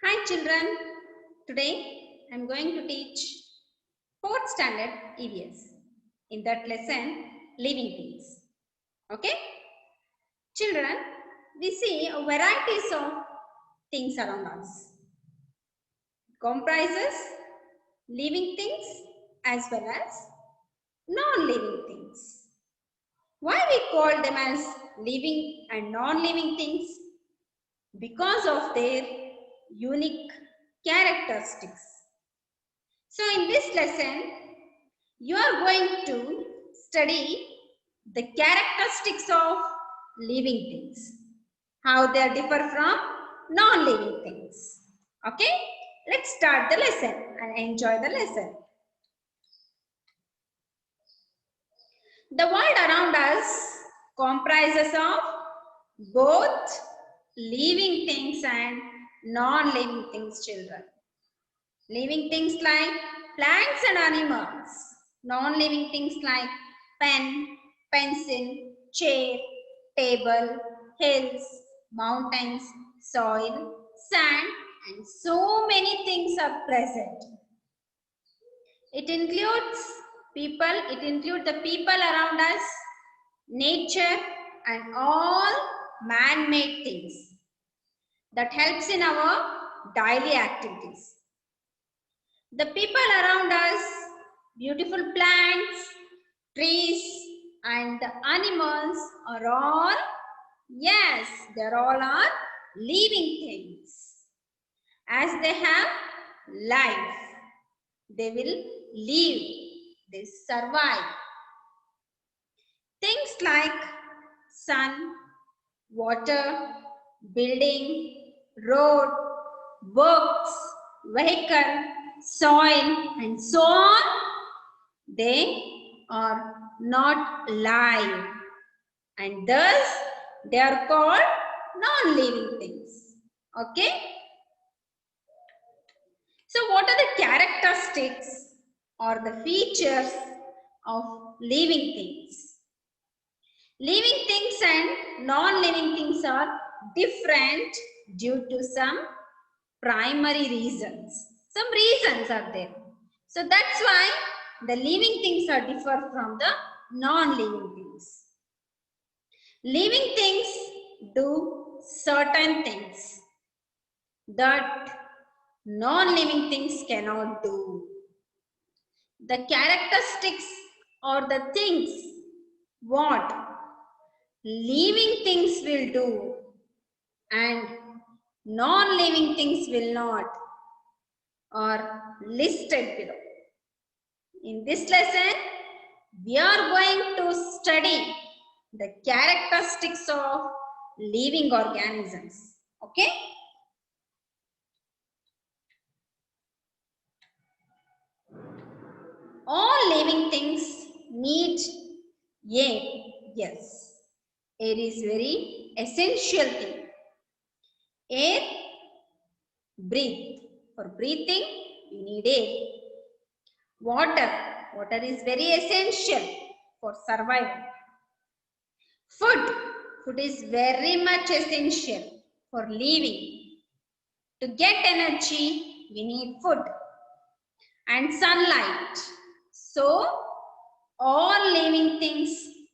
Hi children, today I am going to teach 4th standard EVS. In that lesson, living things. Okay? Children, we see varieties of things around us. It comprises living things as well as non-living things. Why we call them as living and non-living things? Because of their unique characteristics. So in this lesson, you are going to study the characteristics of living things, how they differ from non-living things. Okay, let's start the lesson and enjoy the lesson. The world around us comprises of both living things and non-living things, children. Living things like plants and animals. Non-living things like pen, pencil, chair, table, hills, mountains, soil, sand, and so many things are present. It includes people, it includes the people around us, nature, and all man-made things that helps in our daily activities. The people around us, beautiful plants, trees, and the animals are all, yes, they're all are living things. As they have life, they will live, they survive. Things like sun, water, building, road, books, vehicle, soil, and so on, they are not alive, and thus they are called non-living things. Okay? So what are the characteristics or the features of living things? Living things and non-living things are different due to some primary reasons. Some reasons are there. So that's why the living things are different from the non-living things. Living things do certain things that non-living things cannot do. The characteristics or the things what living things will do and non-living things will not are listed below. In this lesson, we are going to study the characteristics of living organisms. Okay? All living things need air. Yes, air is very essential thing. Air, breathe. For breathing, you need air. Water. Water is very essential for survival. Food. Food is very much essential for living. To get energy, we need food. And sunlight. So, all living things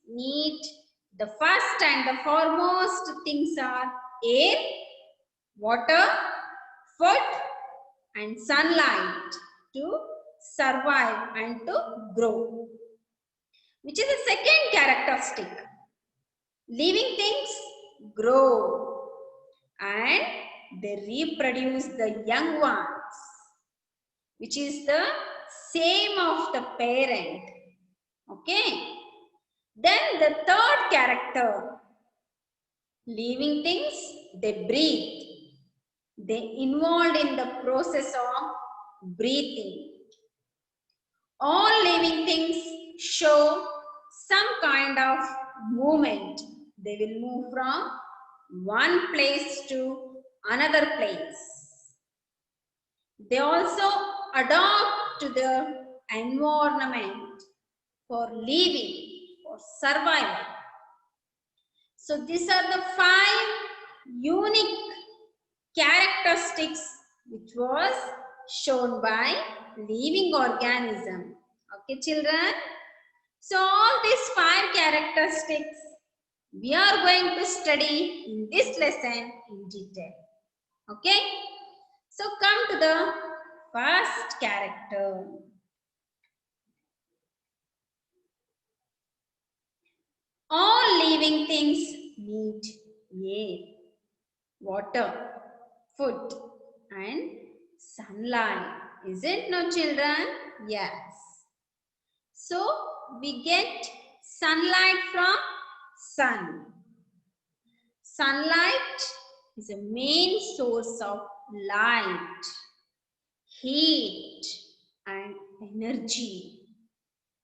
need the first and the foremost things are air, water, food, and sunlight to survive and to grow. Which is the second characteristic. Living things grow and they reproduce the young ones, which is the same of the parent. Okay. Then the third character. Living things, they breathe. They involved in the process of breathing. All living things show some kind of movement. They will move from one place to another place. They also adapt to the environment for living, for survival. So these are the 5 unique characteristics which was shown by living organism. Okay, children. So all these 5 characteristics we are going to study in this lesson in detail. Okay. So come to the first character. All living things need air, water, food and sunlight. Is it no, children? Yes. So we get sunlight from sun. Sunlight is a main source of light, heat and energy,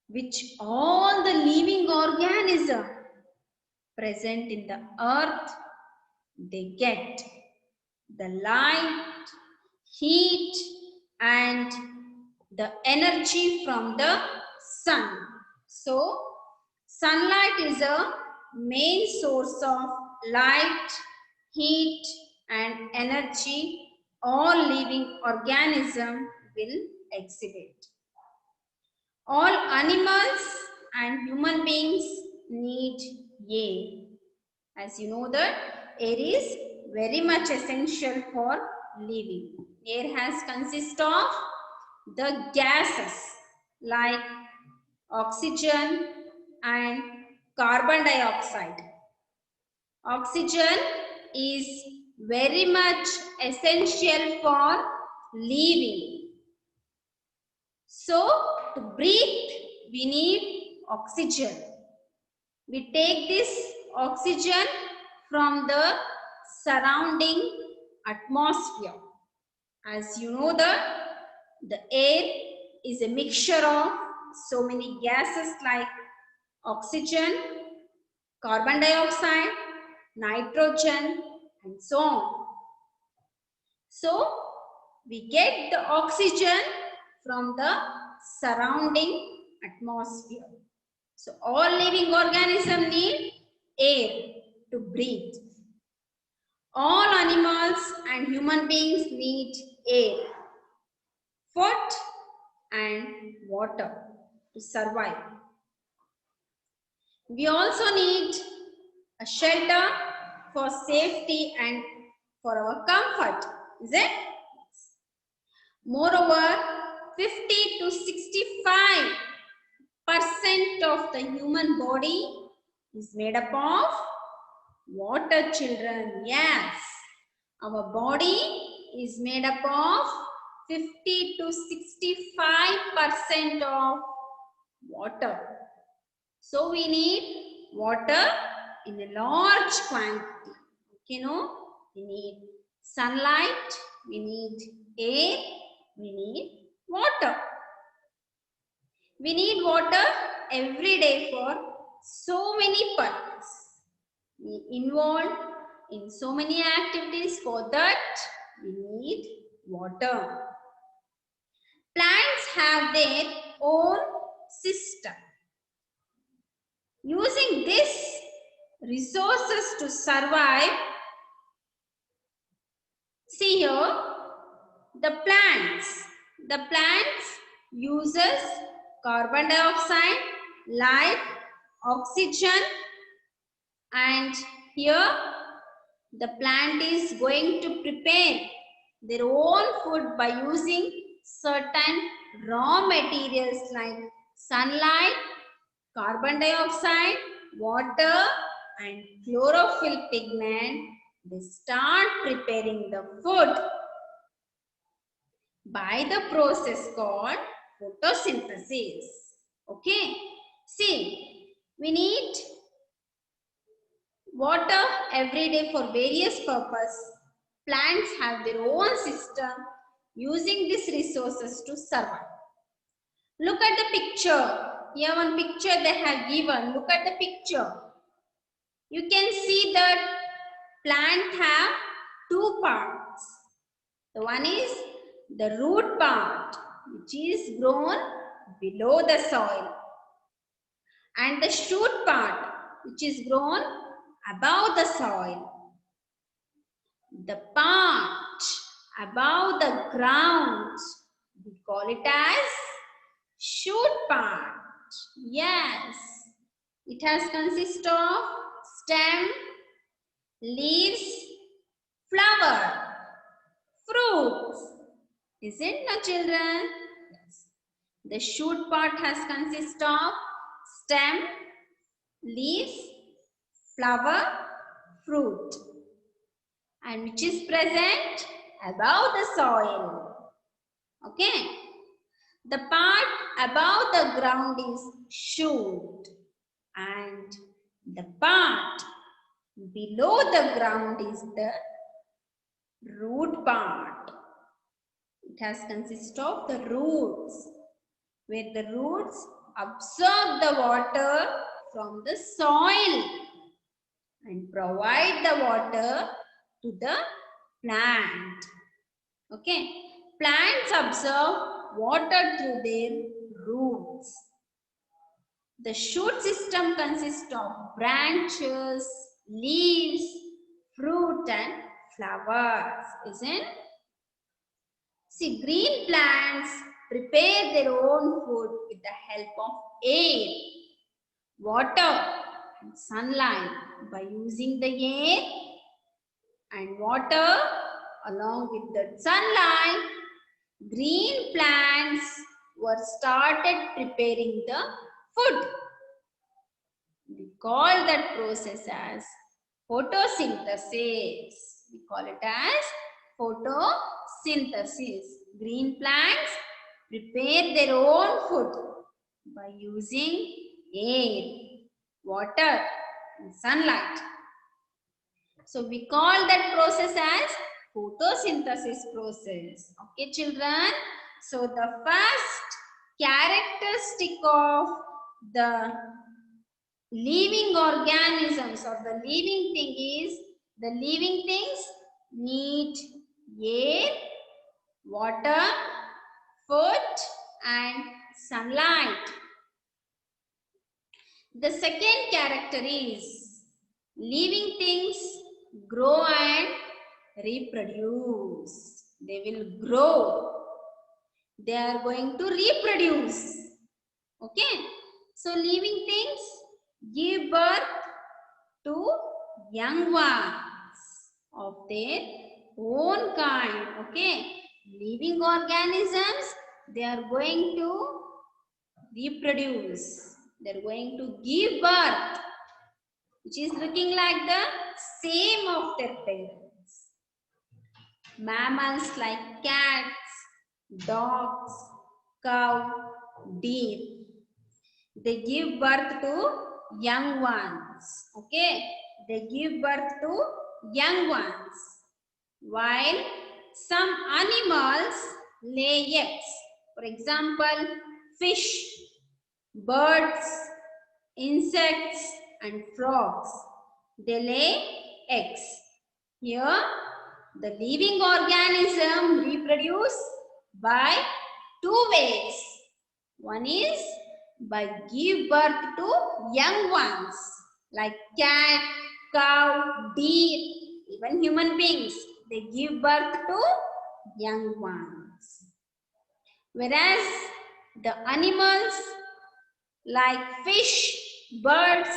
which all the living organism present in the earth, they get the light, heat and the energy from the sun. So sunlight is a main source of light, heat and energy all living organism will exhibit. All animals and human beings need air. As you know that air is very much essential for living. Air has consist of the gases like oxygen and carbon dioxide. Oxygen is very much essential for living. So to breathe, we need oxygen. We take this oxygen from the surrounding atmosphere. As you know that the air is a mixture of so many gases like oxygen, carbon dioxide, nitrogen and so on. So we get the oxygen from the surrounding atmosphere. So all living organisms need air to breathe. All animals and human beings need air, food and water to survive. We also need a shelter for safety and for our comfort, is it? Moreover, 50 to 65% of the human body is made up of water, children. Yes, our body is made up of 50 to 65% of water. So we need water in a large quantity. Okay, no? We need sunlight, we need air, we need water. We need water every day for so many purposes. We involved in so many activities. For that we need water. Plants have their own system. Using these resources to survive, see here, the plants uses carbon dioxide, light, oxygen, and here the plant is going to prepare their own food by using certain raw materials like sunlight, carbon dioxide, water and chlorophyll pigment. They start preparing the food by the process called photosynthesis. Okay. See, we need water every day for various purposes. Plants have their own system using these resources to survive. Look at the picture. Here one picture they have given. Look at the picture. You can see that plant have two parts. The one is the root part, which is grown below the soil, and the shoot part, which is grown above the soil. The part above the ground. We call it as shoot part. Yes, it has consist of stem, leaves, flower, fruits. Is it no children? Yes. The shoot part has consist of stem, leaves, flower, fruit, and which is present above the soil. Okay. The part above the ground is shoot, and the part below the ground is the root part. It has consist of the roots, where the roots absorb the water from the soil and provide the water to the plant. Okay, plants absorb water through their roots. The shoot system consists of branches, leaves, fruit and flowers. Isn't it? See, green plants prepare their own food with the help of air, water and sunlight. By using the air and water along with the sunlight, green plants were started preparing the food. We call that process as photosynthesis. We call it as photosynthesis. Green plants prepare their own food by using air, water and sunlight. So we call that process as photosynthesis process. Okay children. So the first characteristic of the living organisms or the living thing is, the living things need air, water, food and sunlight. The second character is, living things grow and reproduce. They will grow. They are going to reproduce. Okay. So living things give birth to young ones of their own kind. Okay. Living organisms, they are going to reproduce. They are going to give birth, which is looking like the same of their parents. Mammals like cats, dogs, cow, deer, they give birth to young ones. Okay, they give birth to young ones, while some animals lay eggs. For example, fish, birds, insects and frogs, they lay eggs. Here, the living organism reproduce by two ways. One is by give birth to young ones like cat, cow, deer, even human beings. They give birth to young ones. Whereas the animals like fish, birds,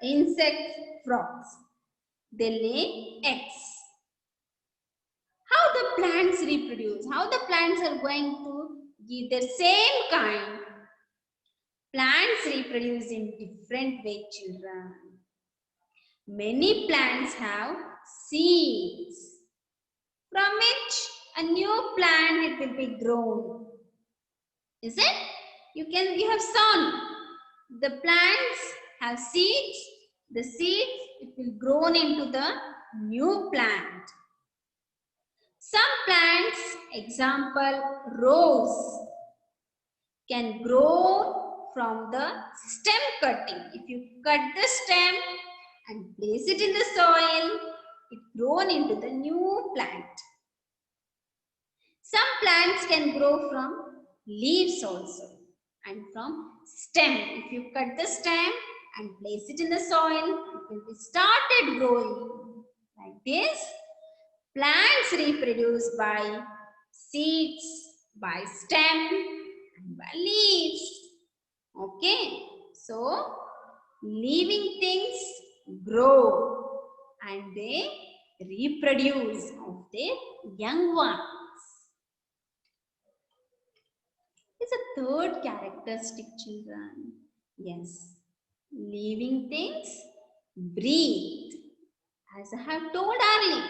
insects, frogs, they lay eggs. How the plants reproduce? How the plants are going to give the same kind? Plants reproduce in different ways, children. Many plants have seeds, from which a new plant it will be grown. Is it? You have sown. The plants have seeds. The seeds it will grown into the new plant. Some plants, example rose, can grow from the stem cutting. If you cut the stem and place it in the soil, it grown into the new plant. Some plants can grow from leaves also and from stem. If you cut the stem and place it in the soil, it will be started growing. Like this, plants reproduce by seeds, by stem, and by leaves. Okay, so living things grow and they reproduce of their young ones. It's a third characteristic, children. Yes, living things breathe. As I have told earlier,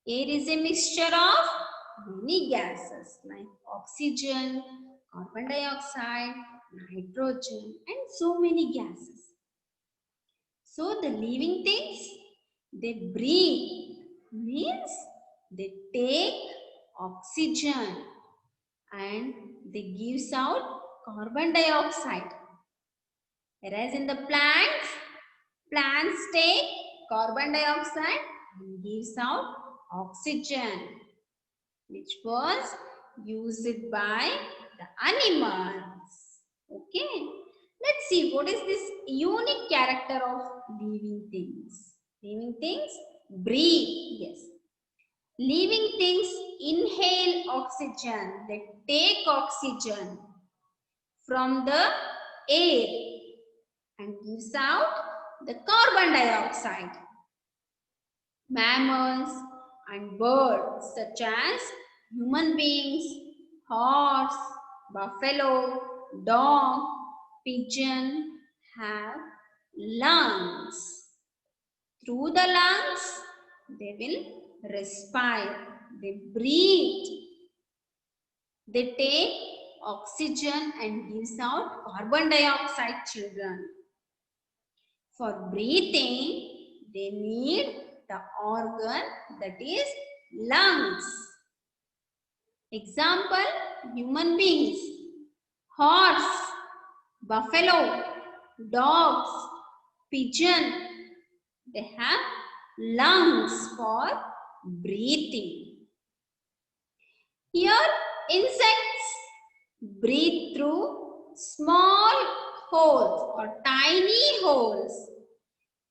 air is a mixture of many gases like oxygen, carbon dioxide, nitrogen, and so many gases. So the living things, they breathe, means they take oxygen and they gives out carbon dioxide. Whereas in the plants, plants take carbon dioxide and gives out oxygen, which was used by the animals. Okay, let's see what is this unique character of living things. Living things breathe. Yes, living things inhale oxygen. They take oxygen from the air and gives out the carbon dioxide. Mammals and birds such as human beings, horse, buffalo, dog, pigeon have lungs. Through the lungs, they will respire, they breathe, they take oxygen and gives out carbon dioxide, children. For breathing, they need the organ that is lungs. Example, human beings, horse, buffalo, dogs, pigeon, they have lungs for breathing. Here, insects breathe through small holes or tiny holes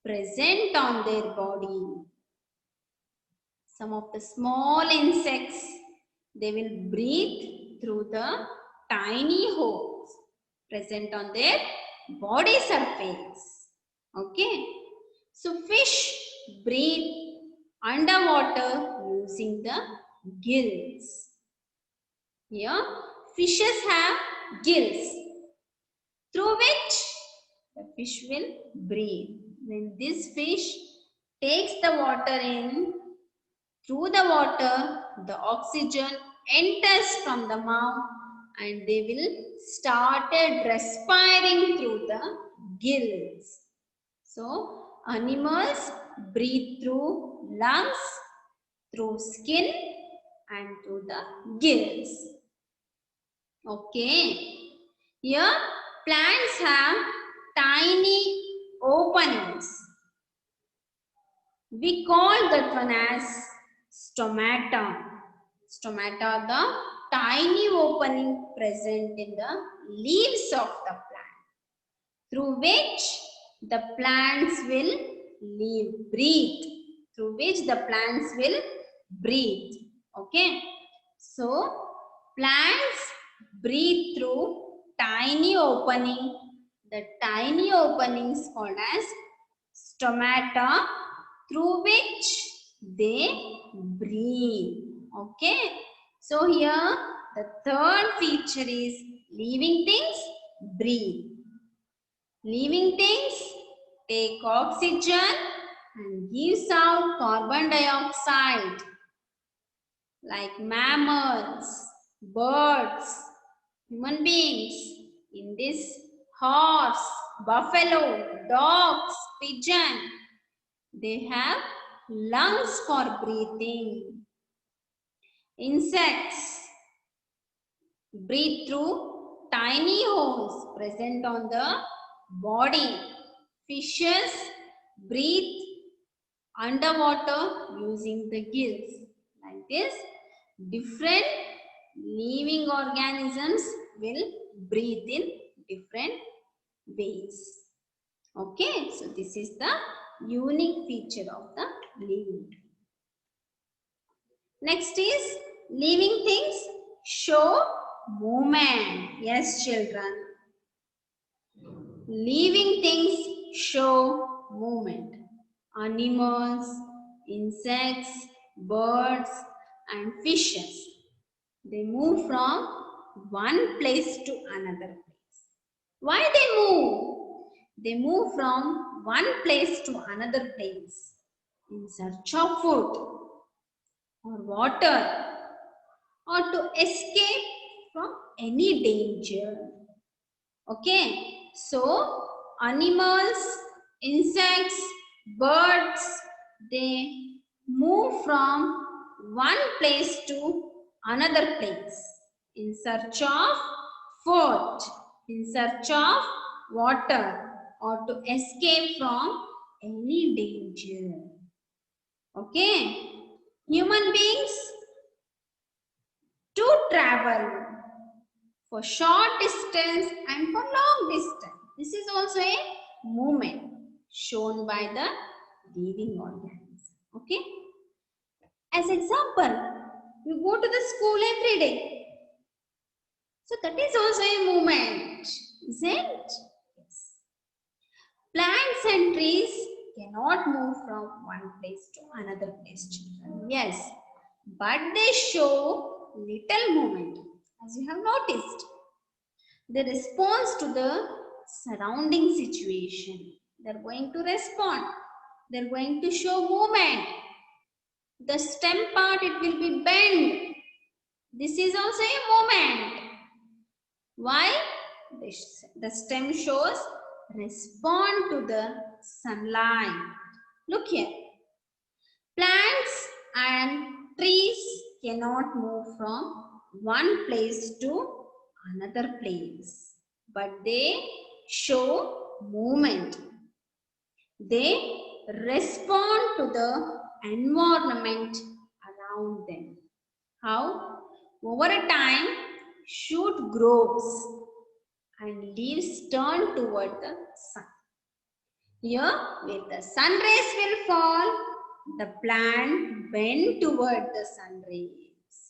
present on their body. Some of the small insects, they will breathe through the tiny holes present on their body surface. Okay, so fish breathe underwater using the gills. Here, fishes have gills through which the fish will breathe. When this fish takes the water in, through the water, the oxygen enters from the mouth and they will started respiring through the gills. So, animals breathe through lungs, through skin and through the gills. Okay. Here, plants have tiny openings. We call that one as stomata. Stomata are the tiny opening present in the leaves of the plant, through which the plants will breathe. Through which the plants will breathe. Okay. So, plants breathe through tiny opening. The tiny opening is called as stomata, through which they breathe. Okay. So here the third feature is living things breathe. Living things take oxygen and gives out carbon dioxide, like mammals, birds, human beings. In this, horse, buffalo, dogs, pigeon, they have lungs for breathing. Insects breathe through tiny holes present on the body. Fishes breathe underwater using the gills. Like this, different living organisms will breathe in different ways. Okay, so this is the unique feature of the living. Next is Living things show movement. Yes, children. Living things show movement. Animals, insects, birds, and fishes. They move from one place to another place. Why they move? They move from one place to another place in search of food or water or to escape from any danger. Okay, so animals, insects, birds, they move from one place to another place in search of food, in search of water, or to escape from any danger. Okay, human beings to travel for short distance and for long distance. This is also a movement shown by the living organism. Okay. As example, you go to the school every day. So that is also a movement, isn't it? Yes. Plants and trees cannot move from one place to another place, children. Yes, but they show little movement, as you have noticed. They respond to the surrounding situation. They're going to respond. They're going to show movement. The stem part, it will be bent. This is also a movement. Why? The stem shows respond to the sunlight. Look here. Plants and trees cannot move from one place to another place, but they show movement. They respond to the environment around them. How? Over a time, shoot grows and leaves turn toward the sun. Here, where the sun rays will fall, the plant bend toward the sun rays.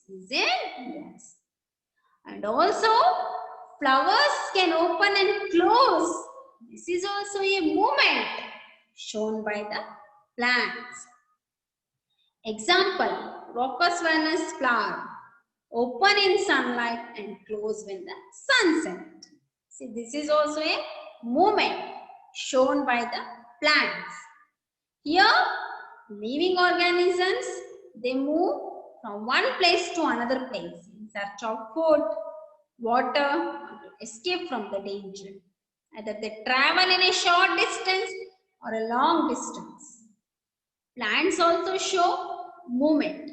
Is it? Yes. And also, flowers can open and close. This is also a movement shown by the plants. Example, Crocus Venus flower. Open in sunlight and close when the sun sets. See, this is also a movement shown by the plants. Here, living organisms, they move from one place to another place in search of food, water, or to escape from the danger. Either they travel in a short distance or a long distance. Plants also show movement.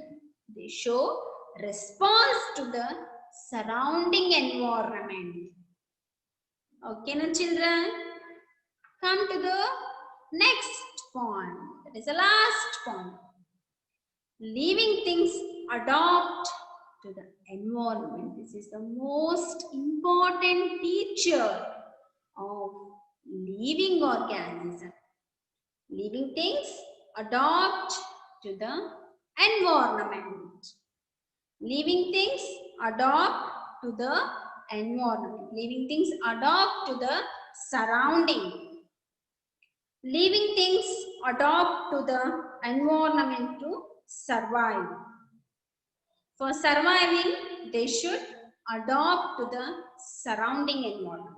They show response to the surrounding environment. Okay, now children, come to the next point. That is the last point. Living things adapt to the environment. This is the most important feature of living organism. Living things adapt to the environment. Living things adapt to the environment. Living things adapt to the surrounding. Living things adapt to the environment to survive. For surviving, they should adapt to the surrounding environment.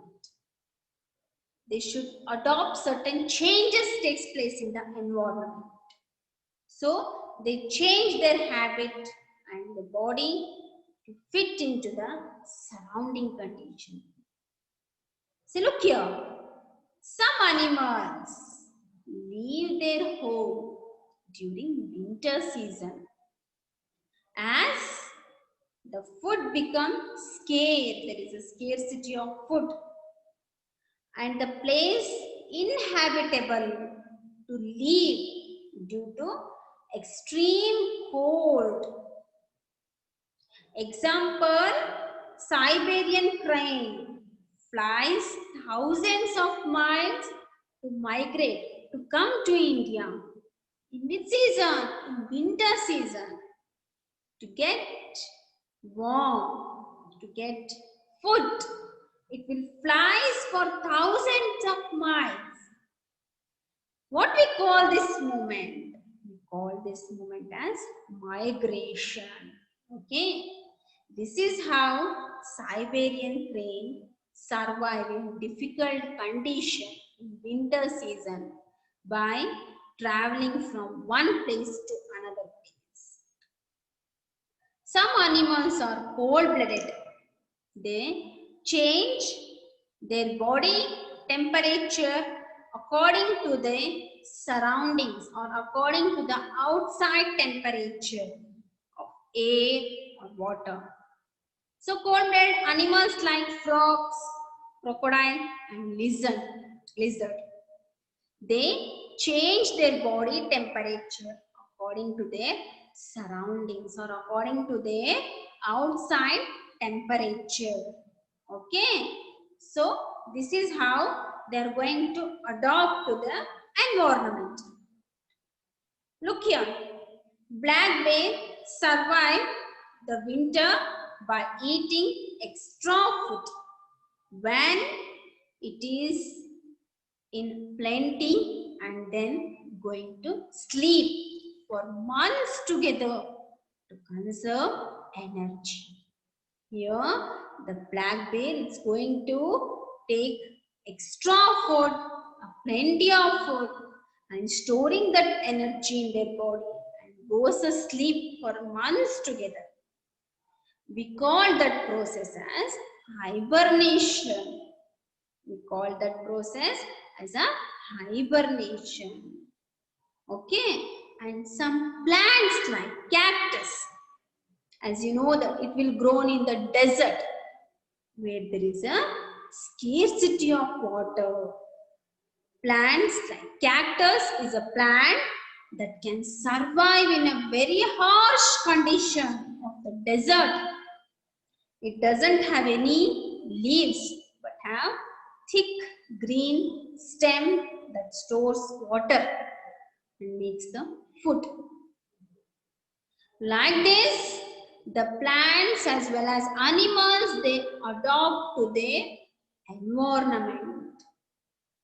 They should adopt certain changes takes place in the environment. So they change their habit and the body to fit into the surrounding condition. See, look here. Some animals leave their home during winter season as the food becomes scarce. There is a scarcity of food and the place inhabitable to live due to extreme cold. Example, Siberian crane flies thousands of miles to migrate, to come to India. In which season? In winter season. To get warm, to get food. It will flies for thousands of miles. What we call this movement? We call this movement as migration. Okay. This is how Siberian crane survive in difficult conditions in winter season by traveling from one place to another place. Some animals are cold-blooded. They change their body temperature according to the surroundings or according to the outside temperature of air or water. So cold-blooded animals like frogs, crocodile and lizard, they change their body temperature according to their surroundings or according to their outside temperature. Okay. So this is how they are going to adapt to the environment. Look here. Black bear survive the winter by eating extra food when it is in plenty and then going to sleep for months together to conserve energy. Here the black bear is going to take extra food, plenty of food and storing that energy in their body and goes to sleep for months together. We call that process as hibernation. We call that process as a hibernation. Okay. And some plants like cactus, as you know that it will grow in the desert where there is a scarcity of water. Plants like cactus is a plant that can survive in a very harsh condition of the desert. It doesn't have any leaves but have thick green stem that stores water and makes the food. Like this, the plants as well as animals, they adapt to their environment.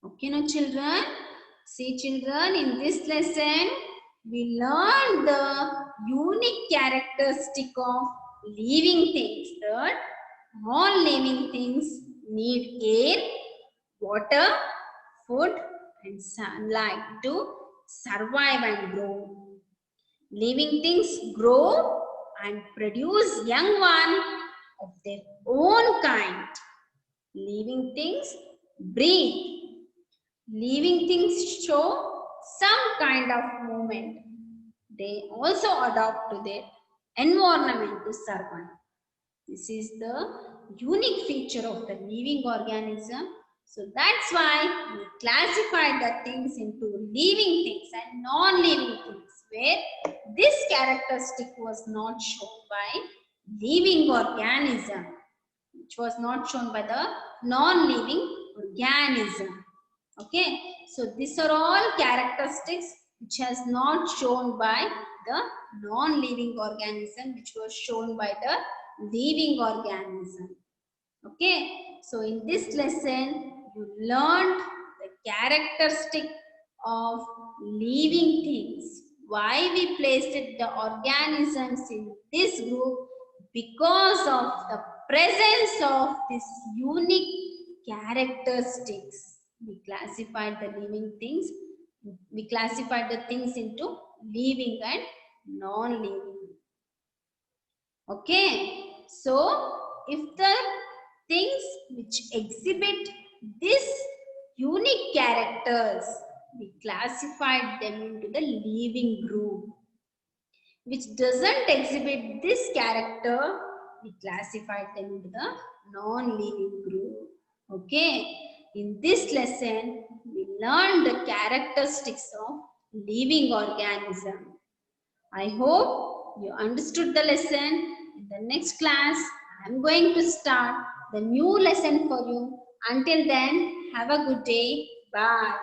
Okay, now children, see children, in this lesson, we learned the unique characteristic of living things, that all living things need air, water, food and sunlight to survive and grow. Living things grow and produce young ones of their own kind. Living things breathe. Living things show some kind of movement. They also adapt to their environment to survive. This is the unique feature of the living organism. So that's why we classify the things into living things and non-living things, where this characteristic was not shown by living organism, which was not shown by the non-living organism. Okay, so these are all characteristics which has not shown by the non-living organism, which was shown by the living organism. Okay, so in this lesson you learned the characteristic of living things. Why we placed the organisms in this group? Because of the presence of these unique characteristics. We classified the living things. We classified the things into living and non-living. Okay, so if the things which exhibit this unique characters, we classified them into the living group. Which doesn't exhibit this character, we classified them into the non-living group. Okay, in this lesson, we learned the characteristics of living organism. I hope you understood the lesson. In the next class, I am going to start the new lesson for you. Until then, have a good day. Bye.